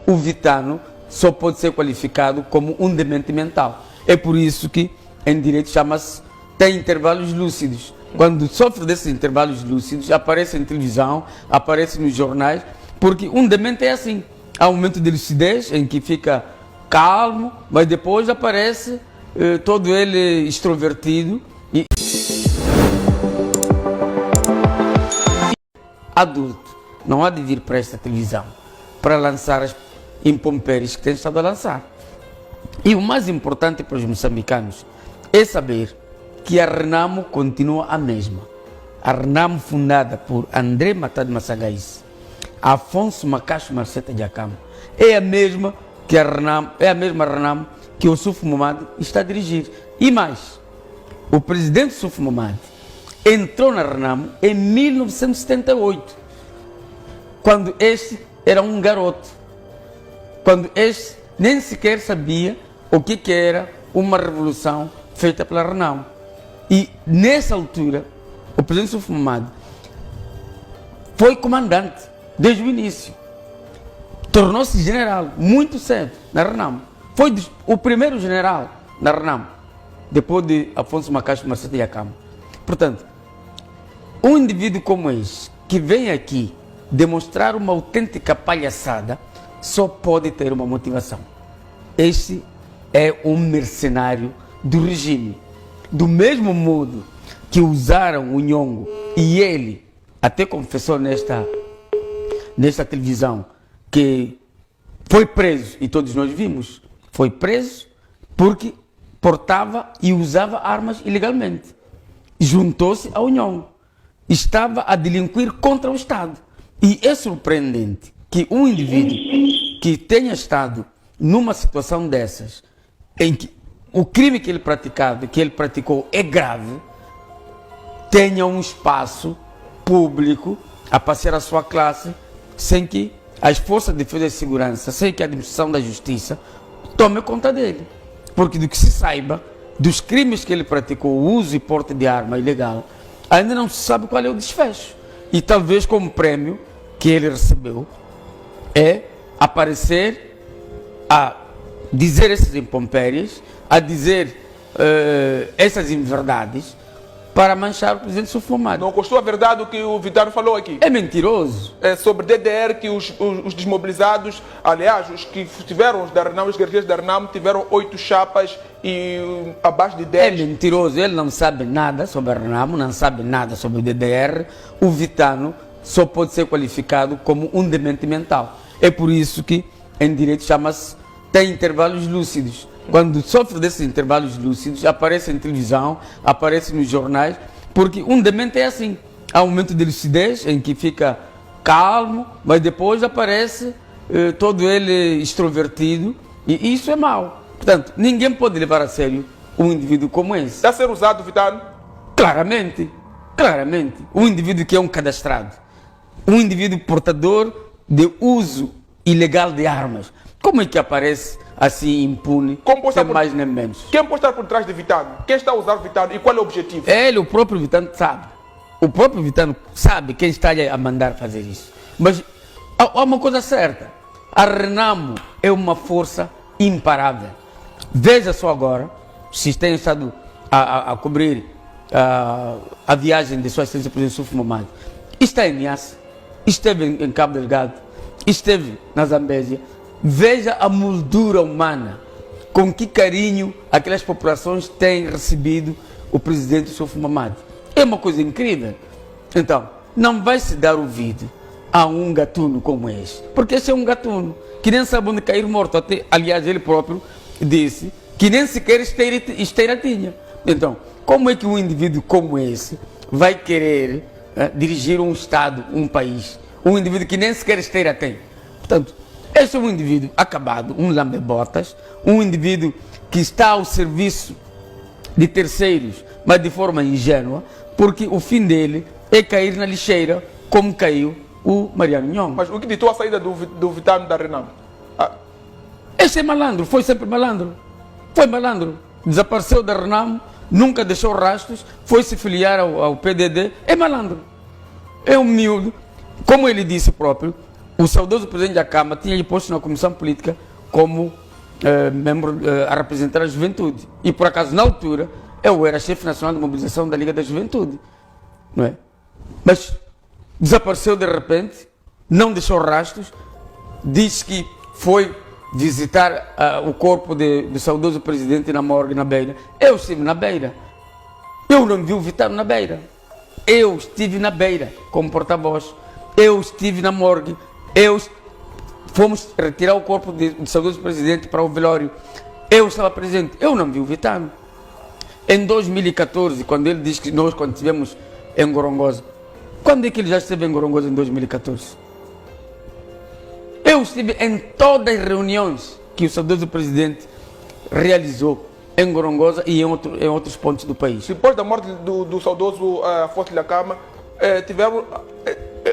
o Vitano só pode ser qualificado como um demente mental. É por isso que em direito chama-se, tem intervalos lúcidos. Quando sofre desses intervalos lúcidos, aparece em televisão, aparece nos jornais, porque um demente é assim. Há um momento de lucidez em que fica calmo, mas depois aparece todo ele extrovertido e adulto. Não há de vir para esta televisão para lançar as impompérias que tem estado a lançar. E o mais importante para os moçambicanos é saber que a Renamo continua a mesma. A Renamo, fundada por André Matado Massagais, Afonso Macacho Marceta Jacamo, é a mesma que a Renamo, é a mesma Renamo que o Suf Momad está a dirigir. E mais, o presidente Suf Momad entrou na Renamo em 1978, quando este era um garoto, quando este nem sequer sabia o que era uma revolução feita pela Renamo. E nessa altura, o presidente Suf Momad foi comandante desde o início. Tornou-se general muito cedo na Renamo. Foi o primeiro general na Renamo, depois de Afonso Macacho Marceta Jacamo. Portanto, um indivíduo como este, que vem aqui demonstrar uma autêntica palhaçada, só pode ter uma motivação. Este é um mercenário do regime. Do mesmo modo que usaram o Nhongo, e ele até confessou nesta televisão que foi preso, e todos nós vimos, foi preso porque portava e usava armas ilegalmente. Juntou-se ao Nhongo. Estava a delinquir contra o Estado. E é surpreendente que um indivíduo que tenha estado numa situação dessas, em que o crime que ele praticou é grave, tenha um espaço público a passear a sua classe sem que as forças de defesa e segurança, sem que a administração da justiça tome conta dele. Porque do que se saiba, dos crimes que ele praticou, o uso e porte de arma ilegal, ainda não se sabe qual é o desfecho. E talvez como prêmio que ele recebeu é aparecer a dizer essas impompérias, a dizer essas inverdades para manchar o presidente Suf Momad. Não gostou a verdade o que o Vitano falou aqui? É mentiroso. É sobre DDR, que os desmobilizados, aliás, os que tiveram os da Renamo, os guerrilheiros da Renamo, tiveram 8 chapas e abaixo de 10. É mentiroso, ele não sabe nada sobre a Renamo, não sabe nada sobre o DDR. O Vitano só pode ser qualificado como um demente mental. É por isso que em direito chama-se, tem intervalos lúcidos. Quando sofre desses intervalos lúcidos, aparece em televisão, aparece nos jornais, porque um demente é assim. Há um momento de lucidez em que fica calmo, mas depois aparece todo ele extrovertido, e isso é mau. Portanto, ninguém pode levar a sério um indivíduo como esse. Está a ser usado, Vitano? Claramente, claramente. Um indivíduo que é um cadastrado, um indivíduo portador de uso ilegal de armas. Como é que aparece assim impune, sem mais nem menos? Quem pode estar por trás de Vitano? Quem está a usar Vitano e qual é o objetivo? Ele, o próprio Vitano, sabe. O próprio Vitano sabe quem está a mandar fazer isso. Mas há uma coisa certa. A Renamo é uma força imparável. Veja só agora, se tem estado a cobrir a viagem de Sua Excelência Presidente Suf Momad. Está em Niassa, esteve em Cabo Delgado, esteve na Zambésia. Veja a moldura humana, com que carinho aquelas populações têm recebido o presidente Suf Momad. É uma coisa incrível. Então, não vai se dar ouvido a um gatuno como este, porque esse é um gatuno que nem sabe onde cair morto. Até, aliás, ele próprio disse que nem sequer esteira tinha. Então, como é que um indivíduo como esse vai querer dirigir um Estado, um país? Um indivíduo que nem sequer esteira tem. Portanto, esse é um indivíduo acabado, um lambe-botas, um indivíduo que está ao serviço de terceiros, mas de forma ingênua, porque o fim dele é cair na lixeira, como caiu o Mariano Nhongo. Mas o que ditou a saída do Vitano da Renamo? Esse é malandro, foi sempre malandro. Foi malandro. Desapareceu da Renamo, nunca deixou rastros, foi se filiar ao PDD. É malandro. É um miúdo. Como ele disse próprio, o saudoso presidente da Câmara tinha lhe posto na comissão política como membro a representar a juventude. E por acaso, na altura, eu era chefe nacional de mobilização da Liga da Juventude. Não é? Mas desapareceu de repente, não deixou rastros, disse que foi visitar o corpo do saudoso presidente na morgue na Beira. Eu estive na Beira. Eu não vi o Vitano na Beira. Eu estive na Beira como porta-voz. Eu estive na morgue. Fomos retirar o corpo do saudoso presidente para o velório. Eu estava presente. Eu não vi o Vitano. Em 2014, quando ele disse que nós, quando estivemos em Gorongosa, quando é que ele já esteve em Gorongosa em 2014? Eu estive em todas as reuniões que o saudoso presidente realizou em Gorongosa e em outros pontos do país. Depois da morte do saudoso Forte da Cama,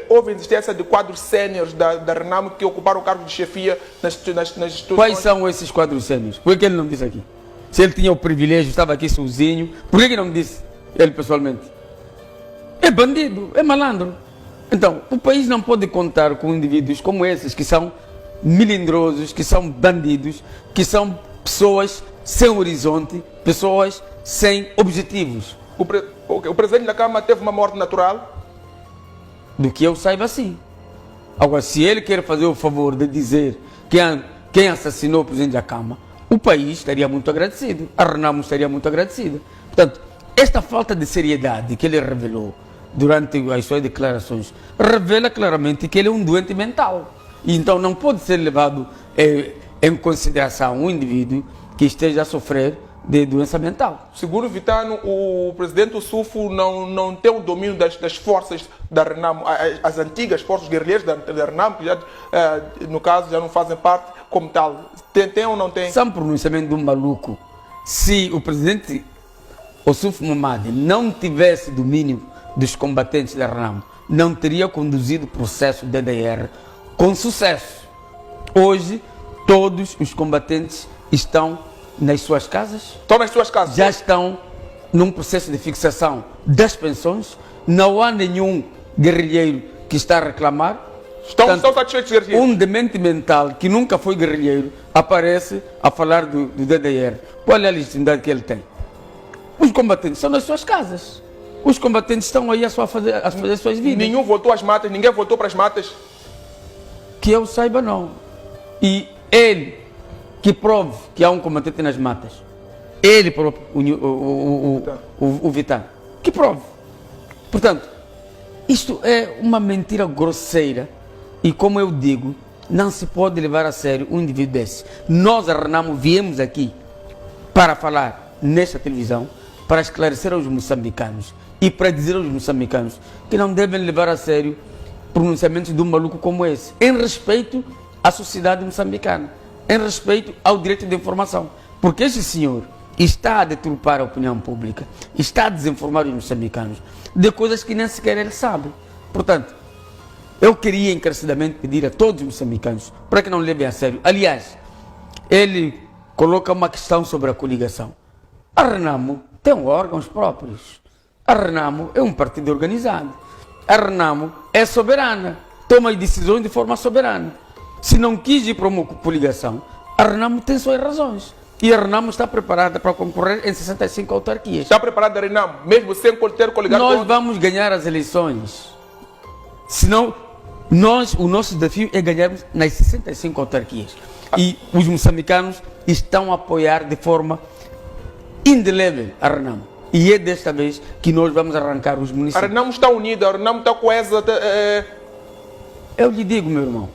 houve a existência de quadros séniores da Renamo que ocuparam o cargo de chefia nas instituições. Quais são esses quadros séniores? Por que ele não disse aqui? Se ele tinha o privilégio, estava aqui sozinho, por que não disse ele pessoalmente? É bandido, é malandro. Então, o país não pode contar com indivíduos como esses, que são melindrosos, que são bandidos, que são pessoas sem horizonte, pessoas sem objetivos. O presidente da Câmara teve uma morte natural? Do que eu saiba, sim. Agora, se ele quer fazer o favor de dizer quem assassinou o presidente da Câmara, o país estaria muito agradecido, a Renamo estaria muito agradecida. Portanto, esta falta de seriedade que ele revelou durante as suas declarações revela claramente que ele é um doente mental. E então não pode ser levado em consideração um indivíduo que esteja a sofrer de doença mental. Segundo Vitano, o presidente Ossufo não tem o domínio das forças da Renamo, as antigas forças guerrilheiras da Renamo, que já, no caso, já não fazem parte como tal. Tem ou não tem? São pronunciamento de um maluco. Se o presidente Ossufo Momade não tivesse domínio dos combatentes da Renamo, não teria conduzido o processo DDR com sucesso. Hoje, todos os combatentes estão nas suas casas. Estão nas suas casas? Já estão num processo de fixação das pensões. Não há nenhum guerrilheiro que está a reclamar. Estão satisfeitos, guerrilheiros? Um demente mental que nunca foi guerrilheiro aparece a falar do DDR. Qual é a legitimidade que ele tem? Os combatentes estão nas suas casas. Os combatentes estão aí a fazer suas vidas. Nenhum voltou às matas? Ninguém voltou para as matas? Que eu saiba, não. E ele, que prove que há um combatente nas matas. Ele próprio, o Vitano. Que prove. Portanto, isto é uma mentira grosseira. E como eu digo, não se pode levar a sério um indivíduo desse. Nós, a Renamo, viemos aqui para falar nesta televisão, para esclarecer aos moçambicanos e para dizer aos moçambicanos que não devem levar a sério pronunciamentos de um maluco como esse, em respeito à sociedade moçambicana, em respeito ao direito de informação. Porque este senhor está a deturpar a opinião pública, está a desinformar os moçambicanos de coisas que nem sequer ele sabe. Portanto, eu queria encarecidamente pedir a todos os moçambicanos para que não levem a sério. Aliás, ele coloca uma questão sobre a coligação. A Renamo tem órgãos próprios. A Renamo é um partido organizado. A Renamo é soberana, toma decisões de forma soberana. Se não quis ir para uma coligação, a Renamo tem suas razões. E a Renamo está preparada para concorrer em 65 autarquias. Está preparada a Renamo, mesmo sem ter coligado? Nós vamos ganhar as eleições. Senão, o nosso desafio é ganharmos nas 65 autarquias. E os moçambicanos estão a apoiar de forma indelével a Renamo. E é desta vez que nós vamos arrancar os municípios. A Renamo está unida, a Renamo está coesa. Eu lhe digo, meu irmão,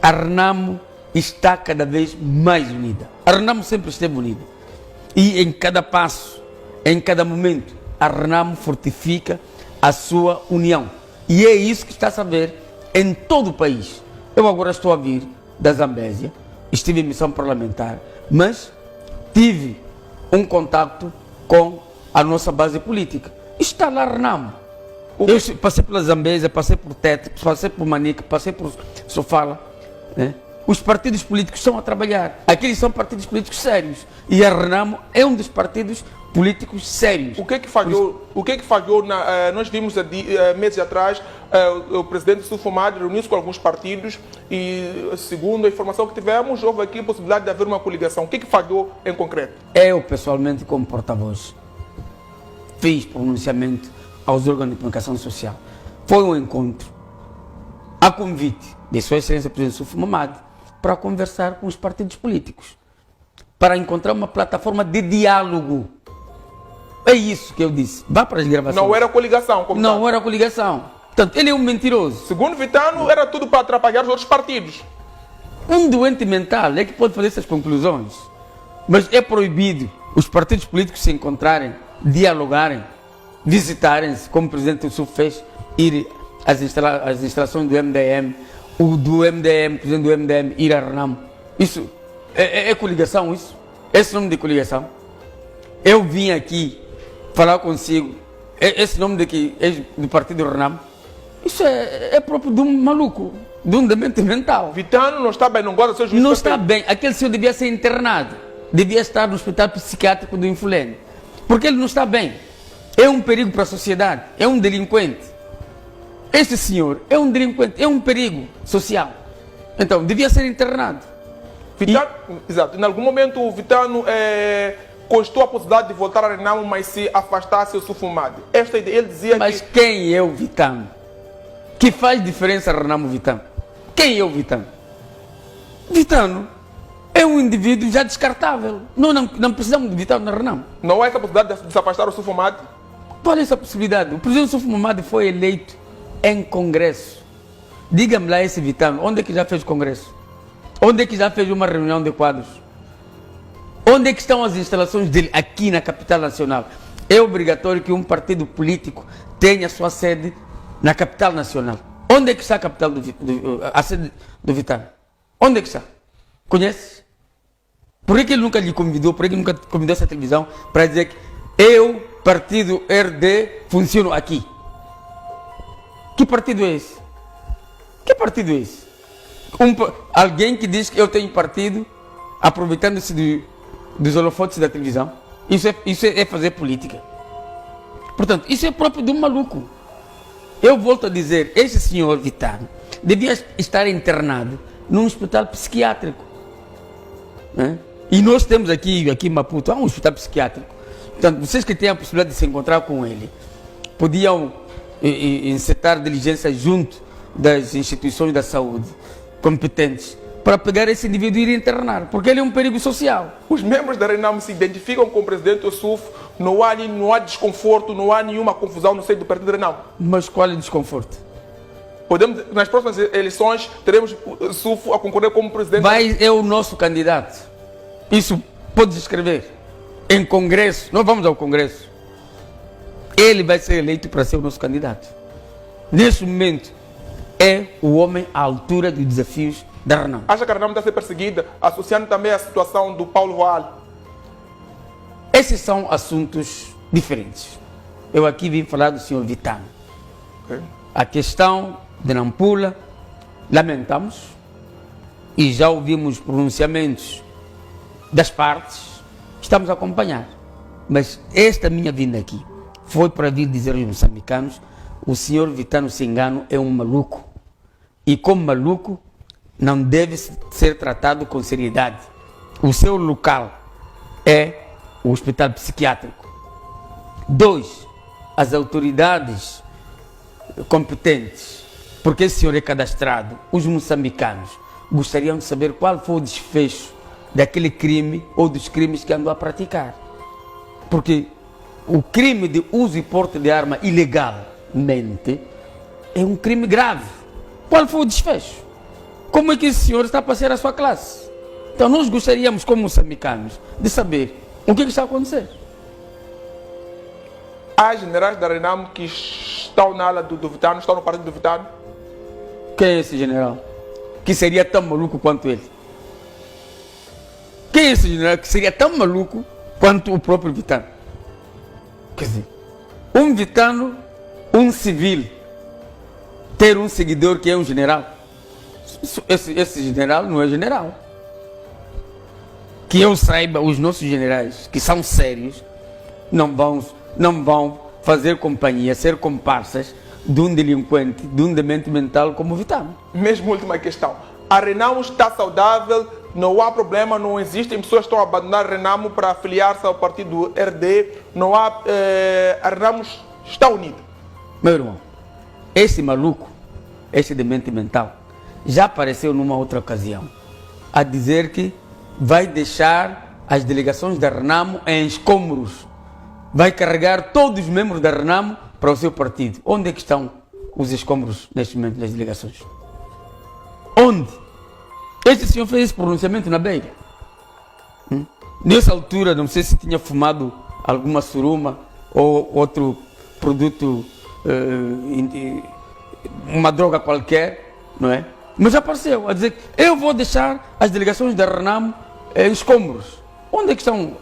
a Renamo está cada vez mais unida. A Renamo sempre esteve unida. E em cada passo, em cada momento, a Renamo fortifica a sua união. E é isso que está a saber em todo o país. Eu agora estou a vir da Zambésia, estive em missão parlamentar, mas tive um contato com a nossa base política. Está lá Renamo. Eu passei pela Zambésia, passei por Tete, passei por Manica, passei por Sofala, né? os partidos políticos estão a trabalhar. Aqueles são partidos políticos sérios. E a Renamo é um dos partidos políticos sérios. O que é que falhou? Nós vimos meses atrás o presidente Sufumad reuniu-se com alguns partidos e, segundo a informação que tivemos, houve aqui a possibilidade de haver uma coligação. O que é que falhou em concreto? Eu, pessoalmente, como porta-voz, fiz pronunciamento aos órgãos de comunicação social. Foi um encontro a convite de Sua Excelência Presidente Sufumad para conversar com os partidos políticos, para encontrar uma plataforma de diálogo. É isso que eu disse. Vá para as gravações. Não era coligação, como não era coligação. Portanto, ele é um mentiroso. Segundo Vitano, era tudo para atrapalhar os outros partidos. Um doente mental é que pode fazer essas conclusões. Mas é proibido os partidos políticos se encontrarem, dialogarem, visitarem-se, como o presidente do Sul fez, ir às instalações do MDM, o presidente do MDM, ir a Renamo. Isso é coligação, isso? Esse nome de coligação? Eu vim aqui falar consigo, esse nome daqui é do partido Renamo. Isso é próprio de um maluco, de um demente mental. Vitano não está bem, não gosta de ser juiz. Não está bem. Aquele senhor devia ser internado. Devia estar no hospital psiquiátrico do Infulene. Porque ele não está bem. É um perigo para a sociedade. É um delinquente. Este senhor é um delinquente. É um perigo social. Então, devia ser internado. Vitano, exato. Em algum momento o Vitano constou a possibilidade de voltar a Renamo, mas se afastasse o Sufumad. Ele dizia mas quem é o Vitano? Que faz diferença Renamo Vitano? Quem é o Vitano? Vitano é um indivíduo já descartável. Não precisamos de Vitano na Renamo. Não há essa possibilidade de se afastar o Sufumad? Qual é essa possibilidade? O presidente Sufumad foi eleito em congresso. Diga-me lá esse Vitano, onde é que já fez congresso? Onde é que já fez uma reunião de quadros? Onde é que estão as instalações dele aqui na capital nacional? É obrigatório que um partido político tenha sua sede na capital nacional. Onde é que está a capital a sede do Vitano? Onde é que está? Conhece? Por que ele nunca lhe convidou? Por que ele nunca convidou essa televisão para dizer que eu, partido RD, funciono aqui? Que partido é esse? Que partido é esse? Alguém que diz que eu tenho partido, aproveitando-se dos holofotes da televisão. Isso é fazer política. Portanto, isso é próprio de um maluco. Eu volto a dizer, esse senhor Vitano devia estar internado num hospital psiquiátrico. Né? E nós temos aqui em Maputo, há um hospital psiquiátrico. Portanto, vocês que têm a possibilidade de se encontrar com ele, podiam encetar diligências junto das instituições da saúde competentes para pegar esse indivíduo e ir internar, porque ele é um perigo social. Os membros da Renamo se identificam com o presidente Ossuf, não há desconforto, não há nenhuma confusão no seio do partido Renamo. Mas qual é o desconforto? Nas próximas eleições, teremos Ossuf a concorrer como presidente. É o nosso candidato. Isso pode escrever. Em congresso, nós vamos ao congresso. Ele vai ser eleito para ser o nosso candidato. Nesse momento, é o homem à altura dos desafios da Renamo. Acha que a Renamo está a ser perseguida, associando também a situação do Paulo Roal? Esses são assuntos diferentes. Eu aqui vim falar do senhor Vitano. Okay. A questão de Nampula, lamentamos, e já ouvimos pronunciamentos das partes, estamos a acompanhar. Mas esta minha vinda aqui foi para vir dizer aos moçambicanos: o senhor Vitano Sengano é um maluco. E como maluco, não deve ser tratado com seriedade. O seu local é o hospital psiquiátrico. 2, as autoridades competentes, porque esse senhor é cadastrado, os moçambicanos gostariam de saber qual foi o desfecho daquele crime ou dos crimes que andou a praticar. Porque o crime de uso e porte de arma ilegalmente é um crime grave. Qual foi o desfecho? Como é que esse senhor está a passear a sua classe? Então nós gostaríamos, como moçambicanos, de saber o que está a acontecer. Há generais da Renamo que estão na ala do Vitano, estão no partido do Vitano? Quem é esse general? Que seria tão maluco quanto ele? Quem é esse general que seria tão maluco quanto o próprio Vitano? Quer dizer, um Vitano, um civil, ter um seguidor que é um general. Esse general não é general. Que eu saiba, os nossos generais, que são sérios, não vão fazer companhia, ser comparsas de um delinquente, de um demente mental como o Vitano. Mesmo última questão. A Renamo está saudável, não há problema, não existem pessoas que estão a abandonar a Renamo para afiliar-se ao partido RD, não há... a Renamo está unida. Meu irmão, esse maluco, esse demente mental, já apareceu numa outra ocasião a dizer que vai deixar as delegações da Renamo em escombros. Vai carregar todos os membros da Renamo para o seu partido. Onde é que estão os escombros neste momento das delegações? Onde? Este senhor fez esse pronunciamento na Beira. Nessa altura, não sei se tinha fumado alguma suruma ou outro produto, uma droga qualquer, não é? Mas apareceu a dizer que eu vou deixar as delegações da Renamo em escombros. Onde é que estão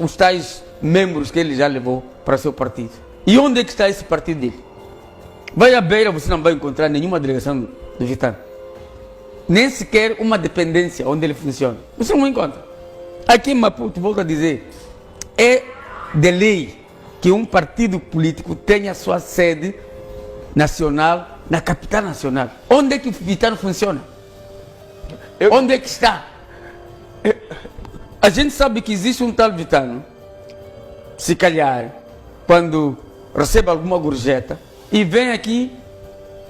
os tais membros que ele já levou para o seu partido? E onde é que está esse partido dele? Vai à Beira, você não vai encontrar nenhuma delegação do Vitano. Nem sequer uma dependência onde ele funciona. Você não encontra. Aqui em Maputo, volto a dizer, é de lei que um partido político tenha sua sede nacional na capital nacional. Onde é que o Vitano funciona? Onde é que está? A gente sabe que existe um tal Vitano, se calhar, quando recebe alguma gorjeta e vem aqui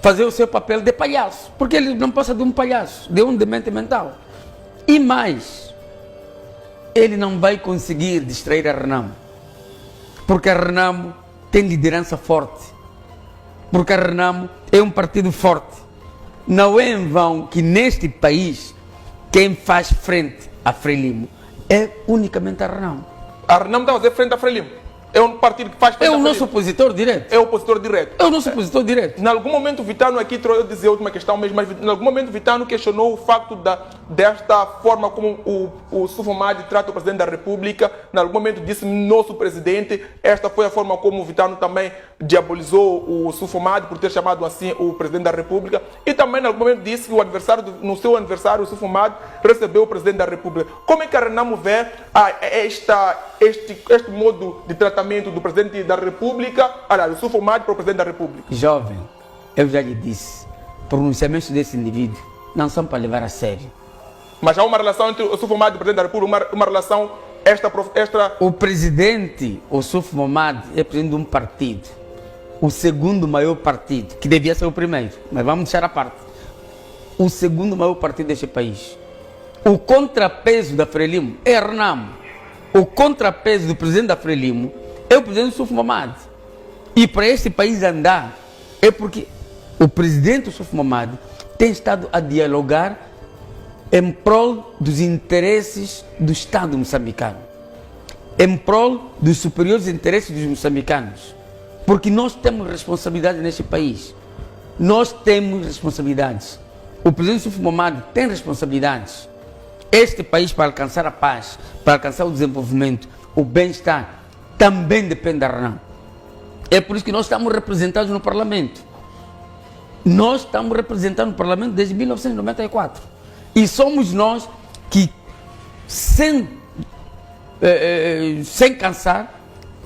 fazer o seu papel de palhaço, porque ele não passa de um palhaço, de um demente mental. E mais, ele não vai conseguir distrair a Renamo, porque a Renamo tem liderança forte, porque a Renamo é um partido forte. Não é em vão que neste país quem faz frente a Frelimo é unicamente a Renamo. A Renamo está a fazer frente a Frelimo. É um partido que faz frente É a o nosso Frelimo. opositor direto. É o opositor direto. É o nosso opositor direto. Em algum momento o Vitano, aqui eu dizer a última questão mesmo, mas em algum momento o Vitano questionou o facto desta forma como o Sufomadi trata o Presidente da República. Em algum momento disse nosso Presidente. Esta foi a forma como o Vitano também diabolizou o Sufomadi por ter chamado assim o Presidente da República. E também em algum momento disse que no seu aniversário o Sufomadi recebeu o Presidente da República. Como é que a Renamo vê este modo de tratamento do Presidente da República, o Sufomadi para o Presidente da República? Jovem, eu já lhe disse, pronunciamentos desse indivíduo não são para levar a sério. Mas há uma relação entre o Sufomadi e o Presidente da República, uma relação extra... O presidente, o Sufomadi, é presidente de um partido, o segundo maior partido, que devia ser o primeiro, mas vamos deixar a parte. O segundo maior partido deste país. O contrapeso da Frelimo é a Renamo. O contrapeso do presidente da Frelimo é o presidente Sufomadi. E para este país andar, é porque o presidente Sufomadi tem estado a dialogar em prol dos interesses do Estado moçambicano, em prol dos superiores interesses dos moçambicanos, porque nós temos responsabilidade neste país. Nós temos responsabilidades. O presidente Sufomadi tem responsabilidades. Este país, para alcançar a paz, para alcançar o desenvolvimento, o bem-estar, também depende da Renamo. É por isso que nós estamos representados no Parlamento. Nós estamos representados no Parlamento desde 1994. E somos nós que, sem cansar,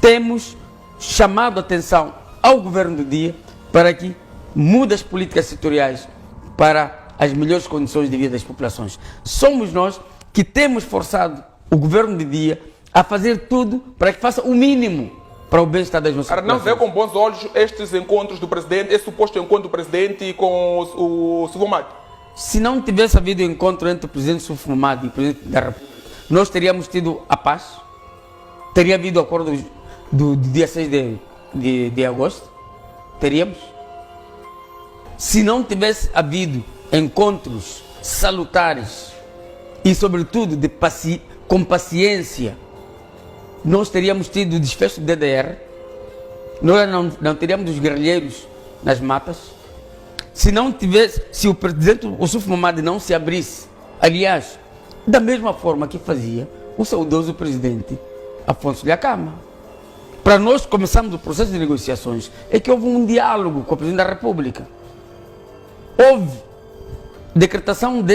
temos chamado a atenção ao governo do dia para que mude as políticas setoriais para as melhores condições de vida das populações. Somos nós que temos forçado o governo de dia a fazer tudo para que faça o mínimo para o bem-estar das nossas populações. Não vê com bons olhos estes encontros do Presidente, esse suposto encontro do Presidente com o Sufomadi? Se não tivesse havido encontro entre o Presidente Sufomadi e o Presidente da República, nós teríamos tido a paz? Teria havido o acordo do dia 6 de agosto? Teríamos? Se não tivesse havido encontros salutares e, sobretudo, com paciência, nós teríamos tido o desfecho do DDR, nós não teríamos os guerrilheiros nas matas. Se o presidente, o Sufomadi, não se abrisse, aliás, da mesma forma que fazia o saudoso presidente Afonso Dhlakama. Para nós começarmos o processo de negociações, é que houve um diálogo com o presidente da República. Houve decretação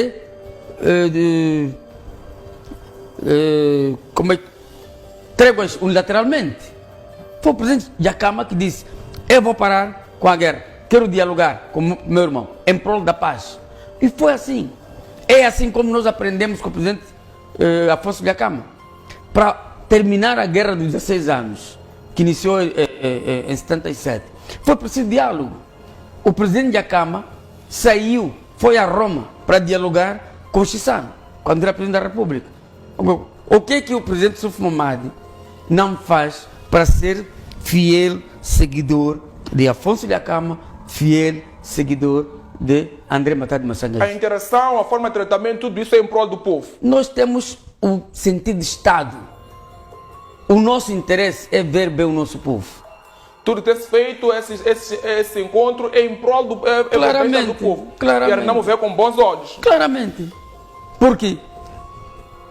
como é, tréguas unilateralmente. Foi o presidente Dhlakama que disse: eu vou parar com a guerra, quero dialogar com meu irmão em prol da paz. E foi assim. É assim como nós aprendemos com o presidente Afonso Dhlakama. Para terminar a guerra dos 16 anos, que iniciou em 77, foi preciso diálogo. O presidente Dhlakama saiu, foi a Roma para dialogar com Chissano, quando era presidente da República. O que o presidente Suf Momadi não faz para ser fiel seguidor de Afonso Dhlakama, fiel seguidor de André Matadi Massanganji? A interação, a forma de tratamento, tudo isso é em prol do povo. Nós temos o sentido de Estado. O nosso interesse é ver bem o nosso povo. Tudo ter feito esse encontro é em prol do, Claramente, do povo. claramente. E a Renamo vê com bons olhos. Claramente. Porque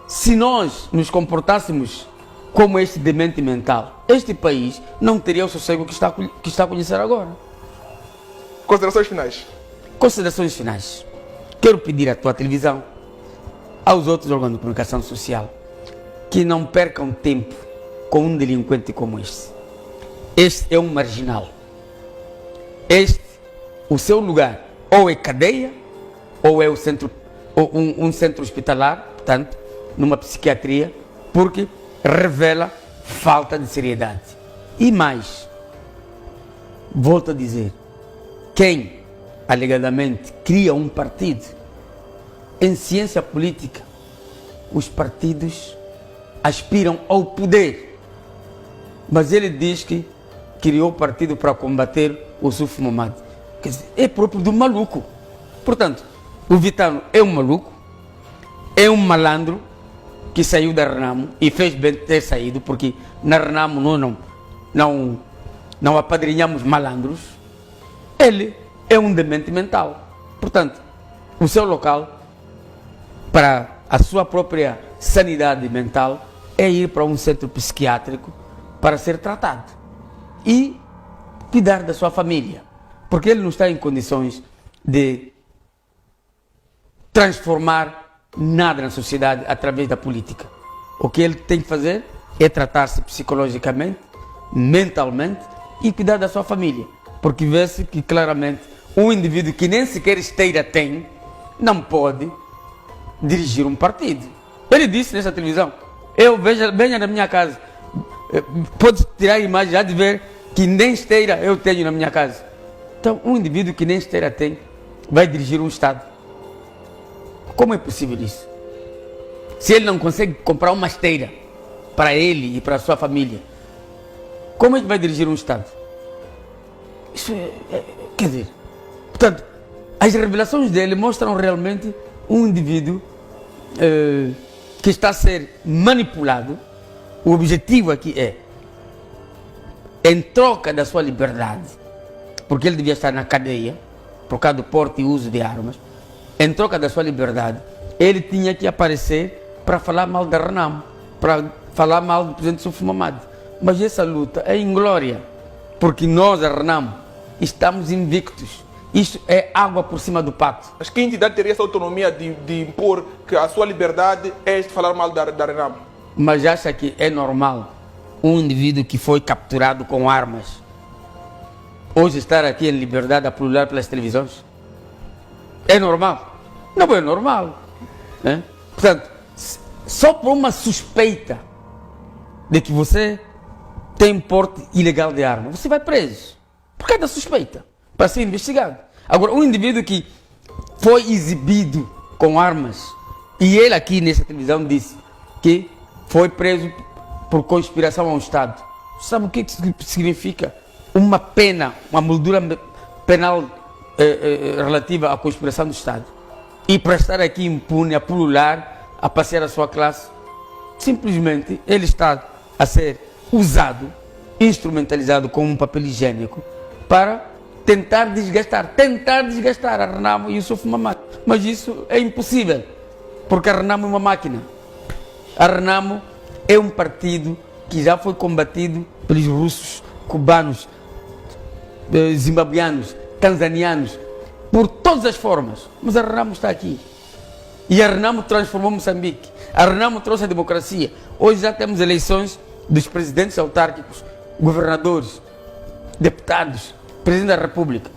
se nós nos comportássemos como este demente mental, este país não teria o sossego que está a conhecer agora. Considerações finais. Considerações finais. Quero pedir à tua televisão, aos outros órgãos de comunicação social, que não percam tempo com um delinquente como este. Este é um marginal. Este, o seu lugar, ou é cadeia, ou é o centro, ou um centro hospitalar, portanto, numa psiquiatria, porque revela falta de seriedade. E mais, volto a dizer, quem alegadamente cria um partido, em ciência política, os partidos aspiram ao poder, mas ele diz que criou o partido para combater o Suf Momadi. Quer dizer, é próprio do maluco. Portanto, o Vitano é um maluco, é um malandro que saiu da Renamo e fez bem ter saído, porque na Renamo nós não apadrinhamos malandros. Ele é um demente mental. Portanto, o seu local, para a sua própria sanidade mental, é ir para um centro psiquiátrico para ser tratado e cuidar da sua família, porque ele não está em condições de transformar nada na sociedade através da política. O que ele tem que fazer é tratar-se psicologicamente, mentalmente e cuidar da sua família, porque vê-se que claramente um indivíduo que nem sequer esteira tem não pode dirigir um partido. Ele disse nessa televisão: eu venha na minha casa, pode tirar a imagem já de ver que nem esteira eu tenho na minha casa. Então, um indivíduo que nem esteira tem vai dirigir um Estado. Como é possível isso? Se ele não consegue comprar uma esteira para ele e para a sua família, como é que vai dirigir um Estado? Isso quer dizer, portanto, as revelações dele mostram realmente um indivíduo que está a ser manipulado. O objetivo aqui é, em troca da sua liberdade, porque ele devia estar na cadeia por causa do porte e uso de armas, em troca da sua liberdade, ele tinha que aparecer para falar mal da Renamo, para falar mal do presidente Suf Momadi. Mas essa luta é inglória, porque nós, a Renamo, estamos invictos. Isso é água por cima do pato. Mas que entidade teria essa autonomia de impor que a sua liberdade é de falar mal da Renamo? Mas acha que é normal um indivíduo que foi capturado com armas hoje estar aqui em liberdade a pulular pelas televisões? É normal? Não é normal. Né? Portanto, só por uma suspeita de que você tem porte ilegal de arma, você vai preso. Por causa da suspeita, para ser investigado. Agora, um indivíduo que foi exibido com armas, e ele aqui nessa televisão disse que foi preso por conspiração ao Estado. Sabe o que significa? Uma pena, uma moldura penal relativa à conspiração do Estado. E para estar aqui impune, a pulular, a passear a sua classe, simplesmente ele está a ser usado, instrumentalizado como um papel higiênico para tentar desgastar a Renamo e o Suf Momadi. Mas isso é impossível, porque a Renamo é uma máquina. A Renamo é um partido que já foi combatido pelos russos, cubanos, zimbabuianos, tanzanianos, por todas as formas. Mas a Renamo está aqui. E a Renamo transformou Moçambique. A Renamo trouxe a democracia. Hoje já temos eleições dos presidentes autárquicos, governadores, deputados, presidente da República.